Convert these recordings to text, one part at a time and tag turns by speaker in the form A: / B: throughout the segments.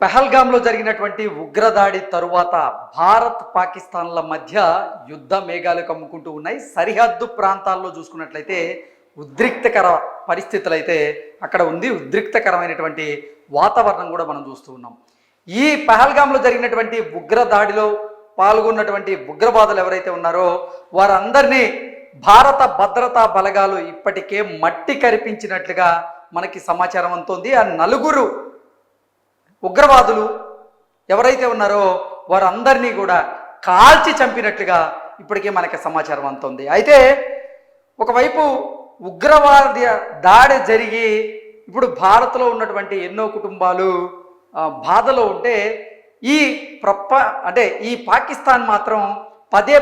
A: పహల్గామ్లో జరిగినటువంటి ఉగ్రదాడి తరువాత భారత్ పాకిస్తాన్ల మధ్య యుద్ధ మేఘాలు కమ్ముకుంటూ ఉన్నాయి. సరిహద్దు ప్రాంతాల్లో చూసుకున్నట్లయితే ఉద్రిక్తకర పరిస్థితులు అయితే అక్కడ ఉంది. ఉద్రిక్తకరమైనటువంటి వాతావరణం కూడా మనం చూస్తూ ఉన్నాం. ఈ పహల్గామ్లో జరిగినటువంటి ఉగ్రదాడిలో పాల్గొన్నటువంటి ఉగ్రవాదులు ఎవరైతే ఉన్నారో వారందరినీ భారత భద్రతా బలగాలు ఇప్పటికే మట్టి కరిపించినట్లుగా మనకి సమాచారం అందుతోంది. ఆ నలుగురు ఉగ్రవాదులు ఎవరైతే ఉన్నారో వారందరినీ కూడా కాల్చి చంపినట్లుగా ఇప్పటికే మనకి సమాచారం అందుతోంది. అయితే ఒకవైపు ఉగ్రవాద దాడి జరిగి ఇప్పుడు భారత్లో ఉన్నటువంటి ఎన్నో కుటుంబాలు బాధలో ఉంటే ఈ పాకిస్తాన్ మాత్రం పదే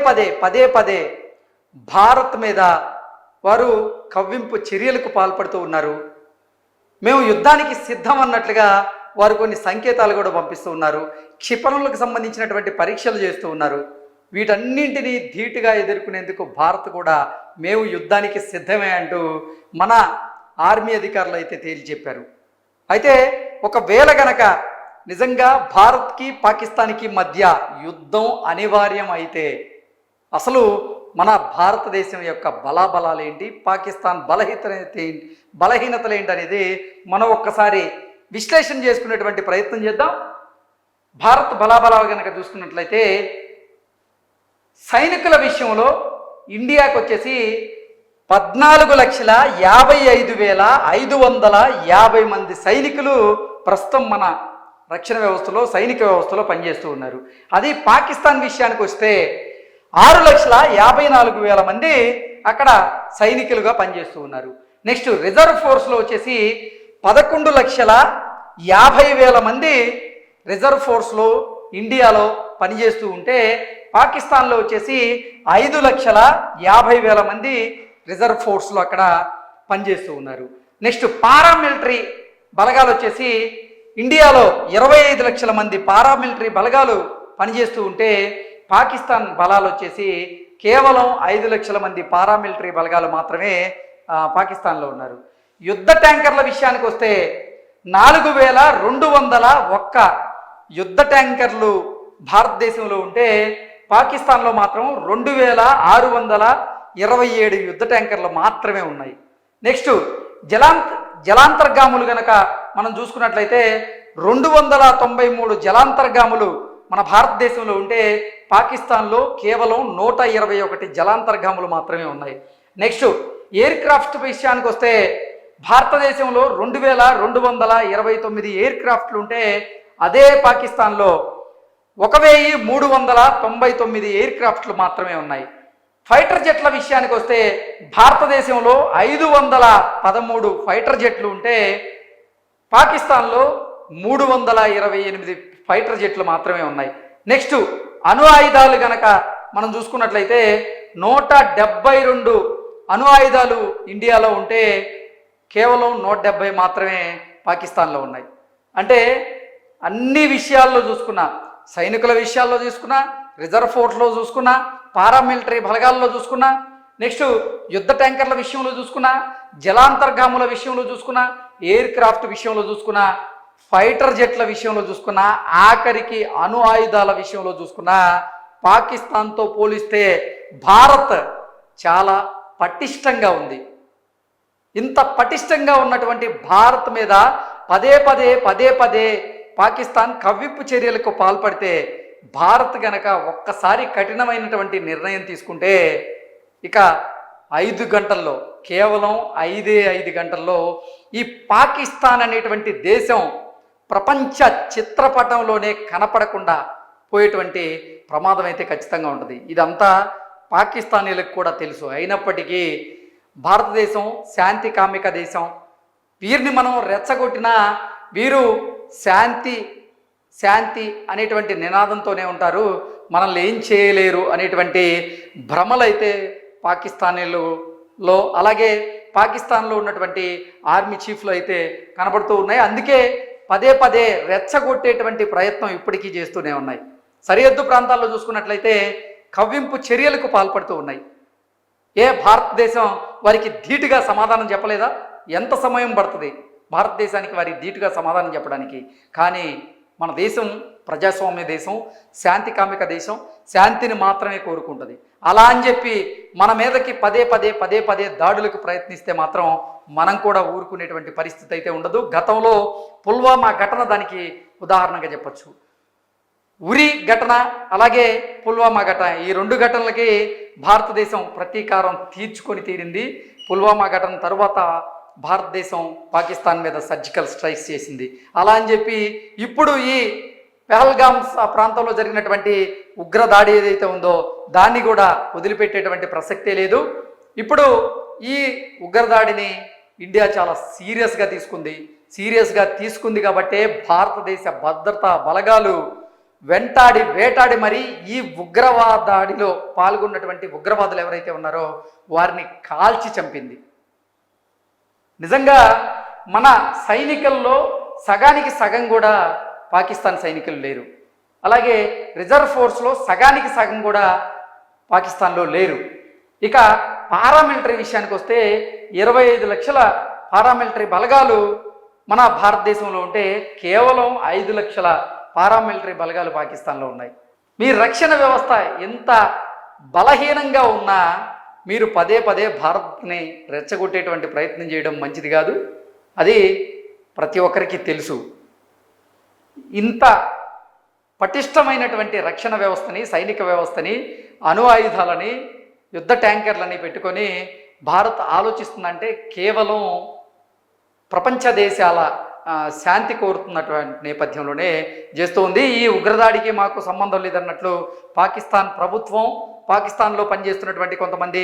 A: పదే భారత్ మీద వారు కవ్వింపు చర్యలకు పాల్పడుతూ ఉన్నారు. మేము యుద్ధానికి సిద్ధం అన్నట్లుగా వారు కొన్ని సంకేతాలు కూడా పంపిస్తూ ఉన్నారు. క్షిపణులకు సంబంధించినటువంటి పరీక్షలు చేస్తూ ఉన్నారు. వీటన్నింటినీ ధీటుగా ఎదుర్కొనేందుకు భారత్ కూడా మేము యుద్ధానికి సిద్ధమే అంటూ మన ఆర్మీ అధికారులు అయితే తేల్చి చెప్పారు. అయితే ఒకవేళ గనక నిజంగా భారత్కి పాకిస్తాన్కి మధ్య యుద్ధం అనివార్యం అయితే అసలు మన భారతదేశం యొక్క బలాబలాలు ఏంటి, పాకిస్తాన్ బలహీనతలు ఏంటి అనేది మనం ఒక్కసారి విశ్లేషణ చేసుకునేటువంటి ప్రయత్నం చేద్దాం. భారత్ బలాబలాలు కనుక చూసుకున్నట్లయితే సైనికుల విషయంలో ఇండియాకు వచ్చేసి 14,55,550 మంది సైనికులు ప్రస్తుతం మన రక్షణ వ్యవస్థలో సైనిక వ్యవస్థలో పనిచేస్తూ ఉన్నారు. అది పాకిస్తాన్ విషయానికి వస్తే 6,54,000 మంది అక్కడ సైనికులుగా పనిచేస్తూ ఉన్నారు. నెక్స్ట్ రిజర్వ్ ఫోర్స్లో వచ్చేసి 11,50,000 మంది రిజర్వ్ ఫోర్స్లో ఇండియాలో పనిచేస్తూ ఉంటే పాకిస్తాన్లో వచ్చేసి 5,50,000 మంది రిజర్వ్ ఫోర్స్లో అక్కడ పనిచేస్తూ ఉన్నారు. నెక్స్ట్ పారామిలిటరీ బలగాలు వచ్చేసి ఇండియాలో 25 లక్షల మంది పారామిలిటరీ బలగాలు పనిచేస్తూ ఉంటే పాకిస్తాన్ బలాలు వచ్చేసి కేవలం 5 లక్షల మంది పారామిలిటరీ బలగాలు మాత్రమే పాకిస్తాన్లో ఉన్నారు. యుద్ధ ట్యాంకర్ల విషయానికి వస్తే 4,201 యుద్ధ ట్యాంకర్లు భారతదేశంలో ఉంటే పాకిస్తాన్లో మాత్రం 2,627 యుద్ధ ట్యాంకర్లు మాత్రమే ఉన్నాయి. నెక్స్ట్ జలాంతర్గాములు గనక మనం చూసుకున్నట్లయితే 293 జలాంతర్గాములు మన భారతదేశంలో ఉంటే పాకిస్తాన్లో కేవలం 121 జలాంతర్గాములు మాత్రమే ఉన్నాయి. నెక్స్ట్ ఎయిర్ క్రాఫ్ట్ విషయానికి వస్తే భారతదేశంలో 2,229 ఎయిర్ క్రాఫ్ట్లు ఉంటే అదే పాకిస్తాన్లో 1,399 ఎయిర్ క్రాఫ్ట్లు మాత్రమే ఉన్నాయి. ఫైటర్ జెట్ల విషయానికి వస్తే భారతదేశంలో 513 ఫైటర్ జెట్లు ఉంటే పాకిస్తాన్లో 328 ఫైటర్ జెట్లు మాత్రమే ఉన్నాయి. నెక్స్ట్ అణు ఆయుధాలు గనక మనం చూసుకున్నట్లయితే 172 అణు ఆయుధాలు ఇండియాలో ఉంటే కేవలం 170 మాత్రమే పాకిస్తాన్లో ఉన్నాయి. అంటే అన్ని విషయాల్లో చూసుకున్నా, సైనికుల విషయాల్లో చూసుకున్నా, రిజర్వ్ ఫోర్స్లో చూసుకున్నా, పారామిలిటరీ బలగాల్లో చూసుకున్నా, నెక్స్ట్ యుద్ధ ట్యాంకర్ల విషయంలో చూసుకున్నా, జలాంతర్గాముల విషయంలో చూసుకున్నా, ఎయిర్ క్రాఫ్ట్ విషయంలో చూసుకున్నా, ఫైటర్ జెట్ల విషయంలో చూసుకున్నా, ఆఖరికి అణు ఆయుధాల విషయంలో చూసుకున్నా పాకిస్తాన్తో పోలిస్తే భారత్ చాలా పటిష్టంగా ఉంది. ఇంత పటిష్టంగా ఉన్నటువంటి భారత్ మీద పదే పదే పాకిస్తాన్ కవ్వింపు చర్యలకు పాల్పడితే భారత్ గనక ఒక్కసారి కఠినమైనటువంటి నిర్ణయం తీసుకుంటే ఇక 5 గంటల్లో, కేవలం 5 గంటల్లో ఈ పాకిస్తాన్ అనేటువంటి దేశం ప్రపంచ చిత్రపటంలోనే కనపడకుండా పోయేటువంటి ప్రమాదం అయితే ఖచ్చితంగా ఉంటుంది. ఇదంతా పాకిస్తానీలకు కూడా తెలుసు. అయినప్పటికీ భారతదేశం శాంతి కామిక దేశం. వీరిని మనం రెచ్చగొట్టినా వీరు శాంతి శాంతి అనేటువంటి నినాదంతోనే ఉంటారు, మనల్ని ఏం చేయలేరు అనేటువంటి భ్రమలైతే పాకిస్తానీలలో అలాగే పాకిస్తాన్లో ఉన్నటువంటి ఆర్మీ చీఫ్లు అయితే కనబడుతూ ఉన్నాయి. అందుకే పదే రెచ్చగొట్టేటువంటి ప్రయత్నం ఇప్పటికీ చేస్తూనే ఉన్నాయి. సరిహద్దు ప్రాంతాల్లో చూసుకున్నట్లయితే కవ్వింపు చర్యలకు పాల్పడుతూ ఉన్నాయి. భారతదేశం వారికి ధీటుగా సమాధానం చెప్పలేదా? ఎంత సమయం పడుతుంది భారతదేశానికి వారికి ధీటుగా సమాధానం చెప్పడానికి? కానీ మన దేశం ప్రజాస్వామ్య దేశం, శాంతి కామిక దేశం, శాంతిని మాత్రమే కోరుకుంటుంది. అలా అని చెప్పి మన మీదకి పదే పదే దాడులకు ప్రయత్నిస్తే మాత్రం మనం కూడా ఊరుకునేటువంటి పరిస్థితి అయితే ఉండదు. గతంలో పుల్వామా ఘటన దానికి ఉదాహరణగా చెప్పచ్చు. ఉరి ఘటన అలాగే పుల్వామా ఘటన, ఈ రెండు ఘటనలకి భారతదేశం ప్రతీకారం తీర్చుకొని తీరింది. పుల్వామా ఘటన తర్వాత భారతదేశం పాకిస్తాన్ మీద సర్జికల్ స్ట్రైక్స్ చేసింది. అలా అని చెప్పి ఇప్పుడు ఈ పెహల్గామ్ ప్రాంతంలో జరిగినటువంటి ఉగ్రదాడి ఏదైతే ఉందో దాన్ని కూడా వదిలిపెట్టేటువంటి ప్రసక్తే లేదు. ఇప్పుడు ఈ ఉగ్రదాడిని ఇండియా చాలా సీరియస్గా తీసుకుంది కాబట్టే భారతదేశ భద్రతా బలగాలు వేటాడి మరి ఈ ఉగ్రవాదాడిలో పాల్గొన్నటువంటి ఉగ్రవాదులు ఎవరైతే ఉన్నారో వారిని కాల్చి చంపింది. నిజంగా మన సైనికుల్లో సగానికి సగం కూడా పాకిస్తాన్ సైనికులు లేరు. అలాగే రిజర్వ్ ఫోర్స్లో సగానికి సగం కూడా పాకిస్తాన్లో లేరు. ఇక పారామిలిటరీ విషయానికి వస్తే 25 లక్షల పారామిలిటరీ బలగాలు మన భారతదేశంలో ఉంటే కేవలం 5 లక్షల పారామిలిటరీ బలగాలు పాకిస్తాన్లో ఉన్నాయి. మీ రక్షణ వ్యవస్థ ఎంత బలహీనంగా ఉన్నా మీరు పదే భారత్ని రెచ్చగొట్టేటువంటి ప్రయత్నం చేయడం మంచిది కాదు. అది ప్రతి ఒక్కరికి తెలుసు. ఇంత పటిష్టమైనటువంటి రక్షణ వ్యవస్థని, సైనిక వ్యవస్థని, అణు ఆయుధాలని, యుద్ధ ట్యాంకర్లని పెట్టుకొని భారత్ ఆలోచిస్తుందంటే కేవలం ప్రపంచ దేశాల శాంతి కోరుతున్నటువంటి నేపథ్యంలోనే చేస్తూ ఉంది. ఈ ఉగ్రదాడికి మాకు సంబంధం లేదన్నట్లు పాకిస్తాన్ ప్రభుత్వం, పాకిస్తాన్లో పనిచేస్తున్నటువంటి కొంతమంది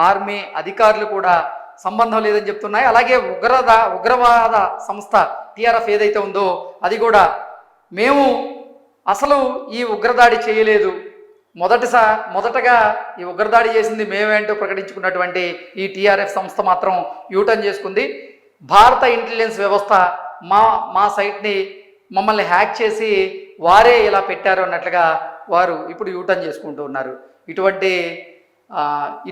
A: ఆర్మీ అధికారులు కూడా సంబంధం లేదని చెప్తున్నాయి. అలాగే ఉగ్రవాద సంస్థ టీఆర్ఎఫ్ ఏదైతే ఉందో అది కూడా మేము అసలు ఈ ఉగ్రదాడి చేయలేదు, మొదటగా ఈ ఉగ్రదాడి చేసింది మేమేంటో ప్రకటించుకున్నటువంటి ఈ టీఆర్ఎఫ్ సంస్థ మాత్రం యూటర్న్ చేసుకుంది. భారత ఇంటెలిజెన్స్ వ్యవస్థ మా సైట్ని మమ్మల్ని హ్యాక్ చేసి వారే ఇలా పెట్టారు అన్నట్లుగా వారు ఇప్పుడు యూటర్న్ చేసుకుంటూ ఉన్నారు.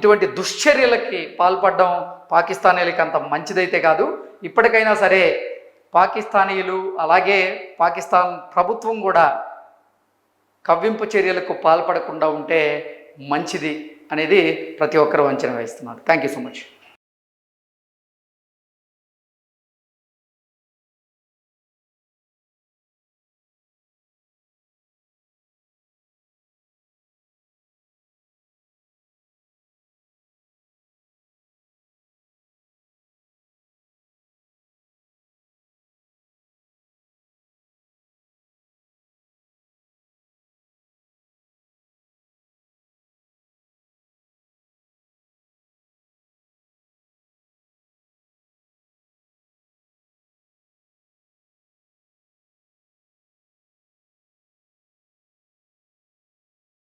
A: ఇటువంటి దుశ్చర్యలకి పాల్పడడం పాకిస్తానీలకి అంత మంచిదైతే కాదు. ఇప్పటికైనా సరే పాకిస్తానీయులు అలాగే పాకిస్తాన్ ప్రభుత్వం కూడా కవ్వింపు చర్యలకు పాల్పడకుండా ఉంటే మంచిది అనేది ప్రతి ఒక్కరూ అంచనా వేస్తున్నారు. Thank you so much.